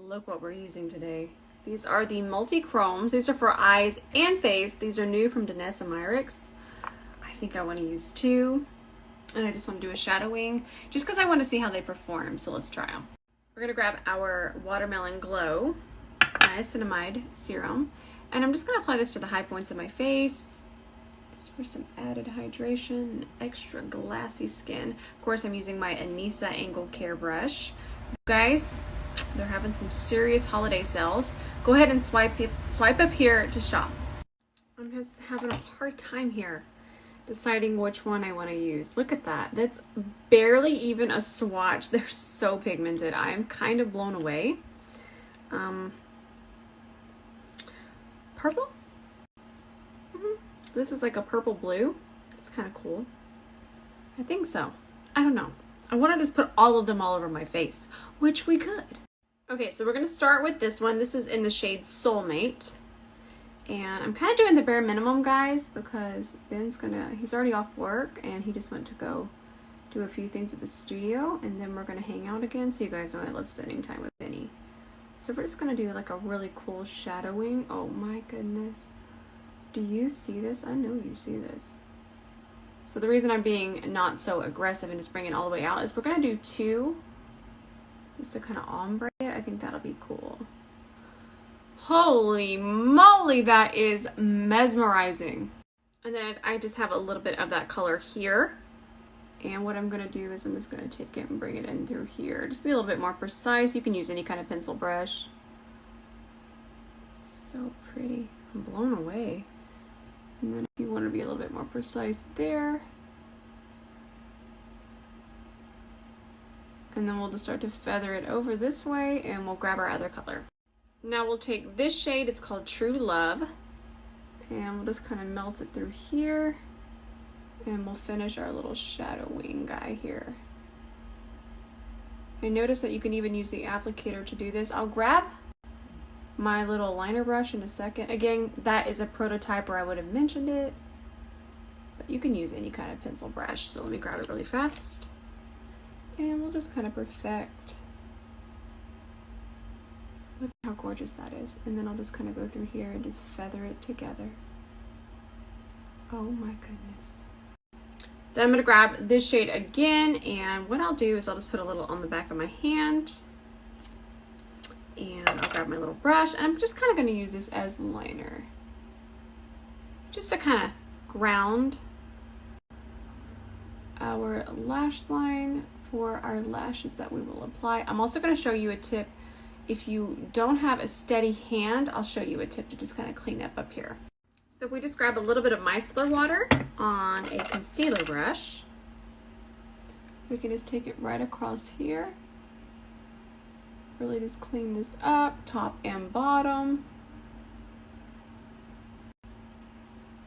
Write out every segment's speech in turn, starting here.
Look what we're using today. These are the Multichromes. These are for eyes and face. These are new from DANESSA MYRICKS. I think I want to use 2. And I just want to do a shadowing just because I want to see how they perform. So let's try them. We're going to grab our Watermelon Glow niacinamide serum. And I'm just going to apply this to the high points of my face. Just for some added hydration and extra glassy skin. Of course, I'm using my Anissa Angle Care brush. You guys, they're having some serious holiday sales. Go ahead and swipe up here to shop. I'm just having a hard time here deciding which one I want to use. Look at that. That's barely even a swatch. They're so pigmented. I am kind of blown away. Purple? This is like a purple blue. It's kind of cool. I think so. I don't know. I want to just put all of them all over my face, which we could. Okay, so we're going to start with this one. This is in the shade Soulmate. And I'm kind of doing the bare minimum, guys, because he's already off work and he just went to go do a few things at the studio, and then we're going to hang out again. So you guys know I love spending time with Benny. So we're just going to do like a really cool shadowing. Oh my goodness. Do you see this? I know you see this. So the reason I'm being not so aggressive and just bringing it all the way out is we're going to do 2 just to kind of ombre it. I think that'll be cool. Holy moly, that is mesmerizing. And then I just have a little bit of that color here. And what I'm going to do is I'm just going to take it and bring it in through here. Just be a little bit more precise. You can use any kind of pencil brush. So pretty. I'm blown away. And then if you want to be a little bit more precise there. And then we'll just start to feather it over this way, and we'll grab our other color. Now we'll take this shade, it's called True Love, and we'll just kind of melt it through here, and we'll finish our little shadowing guy here. And notice that you can even use the applicator to do this. I'll grab my little liner brush in a second. Again, that is a prototype, or I would have mentioned it, but you can use any kind of pencil brush. So let me grab it really fast, and we'll just kind of perfect. Look how gorgeous that is. And then I'll just kind of go through here and just feather it together. Oh my goodness. Then I'm going to grab this shade again, and what I'll do is I'll just put a little on the back of my hand. And I'll grab my little brush, and I'm just kind of going to use this as liner. Just to kind of ground our lash line for our lashes that we will apply. I'm also going to show you a tip. If you don't have a steady hand, I'll show you a tip to just kind of clean up here. So if we just grab a little bit of micellar water on a concealer brush, we can just take it right across here. Really just clean this up, top and bottom.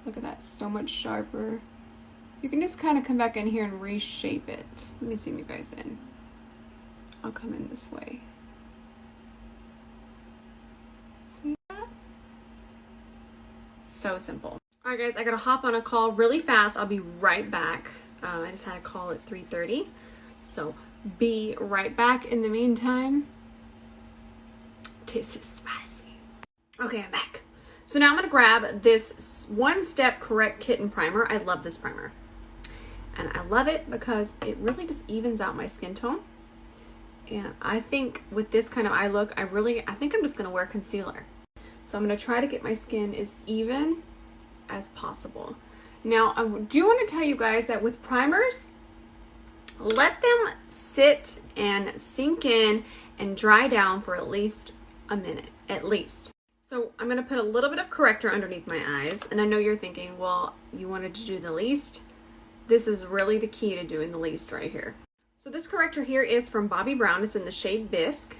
Look at that, so much sharper. You can just kind of come back in here and reshape it. Let me zoom you guys in. I'll come in this way. See that? So simple. All right, guys, I gotta hop on a call really fast. I'll be right back. I just had a call at 3:30, so be right back. In the meantime, this is spicy. Okay, I'm back. So now I'm gonna grab this One Step Correct Kitten Primer. I love this primer. And I love it because it really just evens out my skin tone. And I think with this kind of eye look, I think I'm just gonna wear concealer. So I'm gonna try to get my skin as even as possible. Now, I do wanna tell you guys that with primers, let them sit and sink in and dry down for at least a minute, at least. So I'm gonna put a little bit of corrector underneath my eyes, and I know you're thinking, well, you wanted to do the least. This is really the key to doing the least right here. So this corrector here is from Bobbi Brown. It's in the shade Bisque.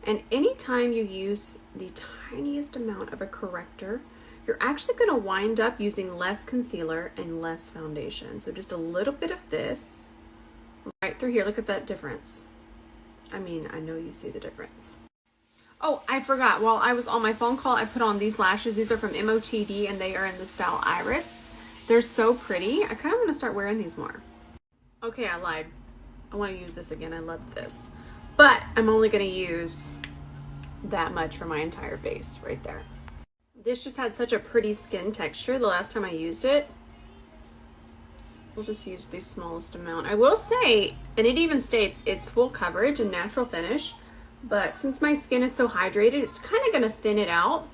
And anytime you use the tiniest amount of a corrector, you're actually gonna wind up using less concealer and less foundation. So just a little bit of this right through here. Look at that difference. I mean, I know you see the difference. Oh, I forgot. While I was on my phone call, I put on these lashes. These are from MOTD, and they are in the style Iris. They're so pretty. I kind of want to start wearing these more. Okay, I lied. I want to use this again. I love this. But I'm only going to use that much for my entire face right there. This just had such a pretty skin texture the last time I used it. We'll just use the smallest amount. I will say, and it even states it's full coverage and natural finish, but since my skin is so hydrated, it's kind of gonna thin it out.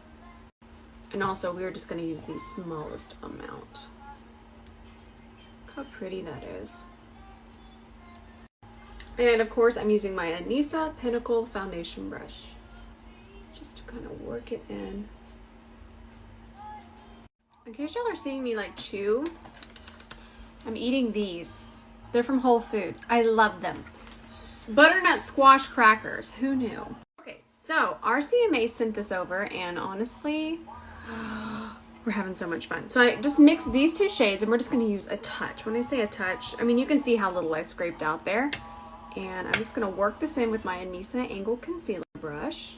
And also, we're just gonna use the smallest amount. Look how pretty that is. And of course, I'm using my DANESSA Pinnacle foundation brush, just to kind of work it in. In case y'all are seeing me like chew, I'm eating these. They're from Whole Foods. I love them. Butternut squash crackers. Who knew? Okay, so RCMA sent this over, and honestly, we're having so much fun. So I just mixed these two shades, and we're just going to use a touch. When I say a touch, I mean you can see how little I scraped out there. And I'm just going to work this in with my DANESSA Angle Concealer brush.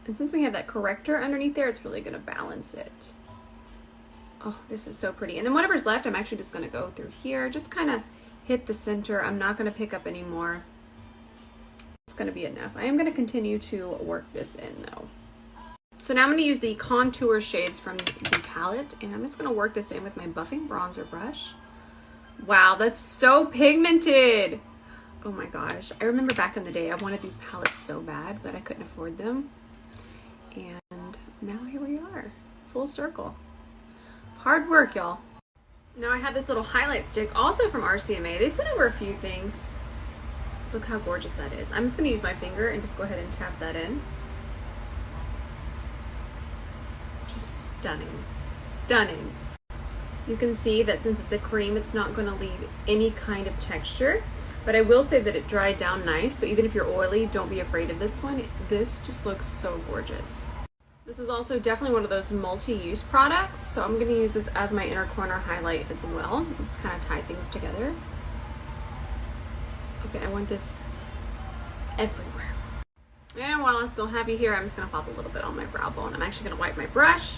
And since we have that corrector underneath there, it's really going to balance it. Oh, this is so pretty. And then whatever's left, I'm actually just going to go through here. Just kind of hit the center. I'm not going to pick up any more. It's going to be enough. I am going to continue to work this in though. So now I'm going to use the contour shades from the palette. And I'm just going to work this in with my buffing bronzer brush. Wow, that's so pigmented. Oh my gosh. I remember back in the day, I wanted these palettes so bad, but I couldn't afford them. And now here we are, full circle. Hard work, y'all. Now I have this little highlight stick, also from RCMA. They sent over a few things. Look how gorgeous that is. I'm just gonna use my finger and just go ahead and tap that in. Just stunning, stunning. You can see that since it's a cream, it's not gonna leave any kind of texture. But I will say that it dried down nice, so even if you're oily, don't be afraid of this one. This just looks so gorgeous. This is also definitely one of those multi-use products, so I'm going to use this as my inner corner highlight as well. Just kind of tie things together. Okay, I want this everywhere. And while I still have you here, I'm just going to pop a little bit on my brow bone. I'm actually going to wipe my brush.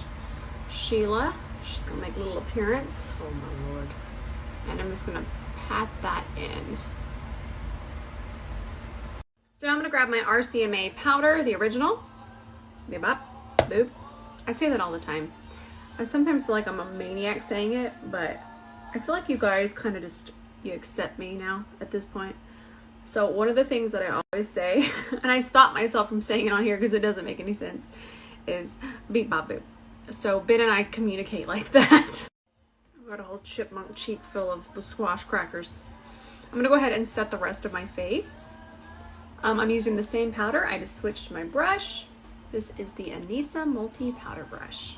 Sheila, she's going to make a little appearance. Oh my lord. And I'm just going to pat that in. So now I'm gonna grab my RCMA powder, the original. Bip up, boop. I say that all the time. I sometimes feel like I'm a maniac saying it, but I feel like you guys kind of just, you accept me now at this point. So one of the things that I always say, and I stop myself from saying it on here because it doesn't make any sense, is beep bop boop. So Ben and I communicate like that. I've got a whole chipmunk cheek full of the squash crackers. I'm gonna go ahead and set the rest of my face. I'm using the same powder. I just switched my brush. This is the DANESSA Multi Powder Brush.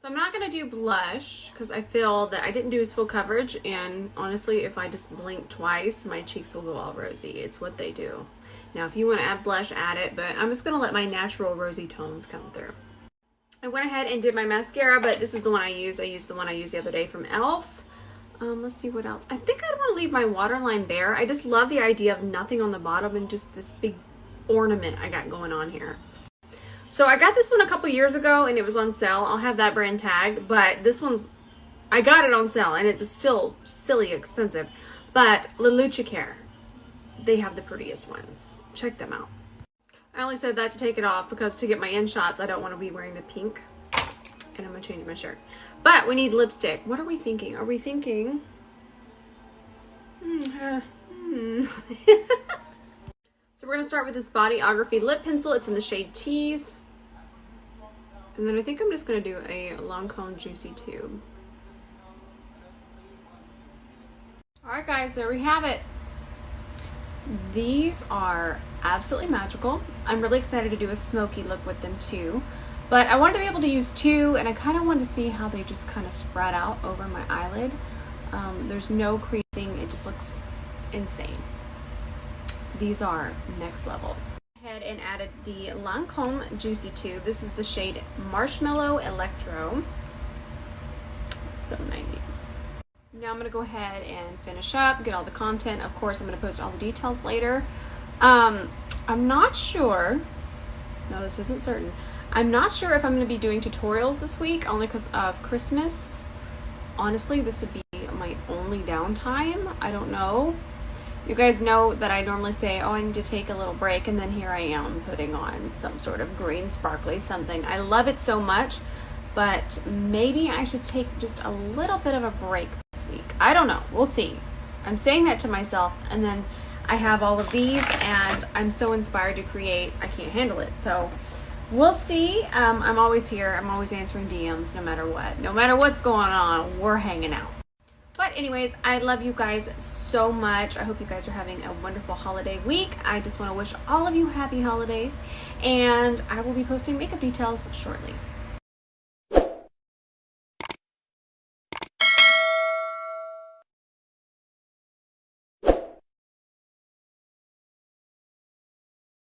So I'm not gonna do blush because I feel that I didn't do as full coverage, and honestly, if I just blink twice, my cheeks will go all rosy. It's what they do. Now, if you want to add blush, add it, but I'm just gonna let my natural rosy tones come through. I went ahead and did my mascara, but this is the one I used. I used the one I used the other day from e.l.f. Let's see what else. I think I'd want to leave my waterline bare. I just love the idea of nothing on the bottom and just this big ornament I got going on here. So I got this one a couple years ago and it was on sale. I'll have that brand tagged, but this one's, I got it on sale and it was still silly expensive. But Lelucha Care, they have the prettiest ones. Check them out. I only said that to take it off because to get my in shots, I don't want to be wearing the pink. And I'm gonna change my shirt. But we need lipstick. What are we thinking? Are we thinking? So we're gonna start with this Bodyography lip pencil. It's in the shade Tease. And then I think I'm just gonna do a Lancome Juicy Tube. All right, guys, there we have it. These are absolutely magical. I'm really excited to do a smoky look with them too. But I wanted to be able to use two, and I kind of wanted to see how they just kind of spread out over my eyelid. There's no creasing. It just looks insane. These are next level. Ahead and added the Lancome Juicy Tube. This is the shade Marshmallow Electro. It's so 90s. Now I'm going to go ahead and finish up, get all the content. Of course, I'm going to post all the details later. I'm not sure. No, this isn't certain. I'm not sure if I'm going to be doing tutorials this week, only because of Christmas. Honestly, this would be my only downtime. I don't know. You guys know that I normally say, oh, I need to take a little break, and then here I am putting on some sort of green sparkly something. I love it so much, but maybe I should take just a little bit of a break this week. I don't know. We'll see. I'm saying that to myself, and then I have all of these, and I'm so inspired to create. I can't handle it. So we'll see. I'm always here. I'm always answering DMs no matter what. No matter what's going on, we're hanging out. But anyways, I love you guys so much. I hope you guys are having a wonderful holiday week. I just want to wish all of you happy holidays, and I will be posting makeup details shortly.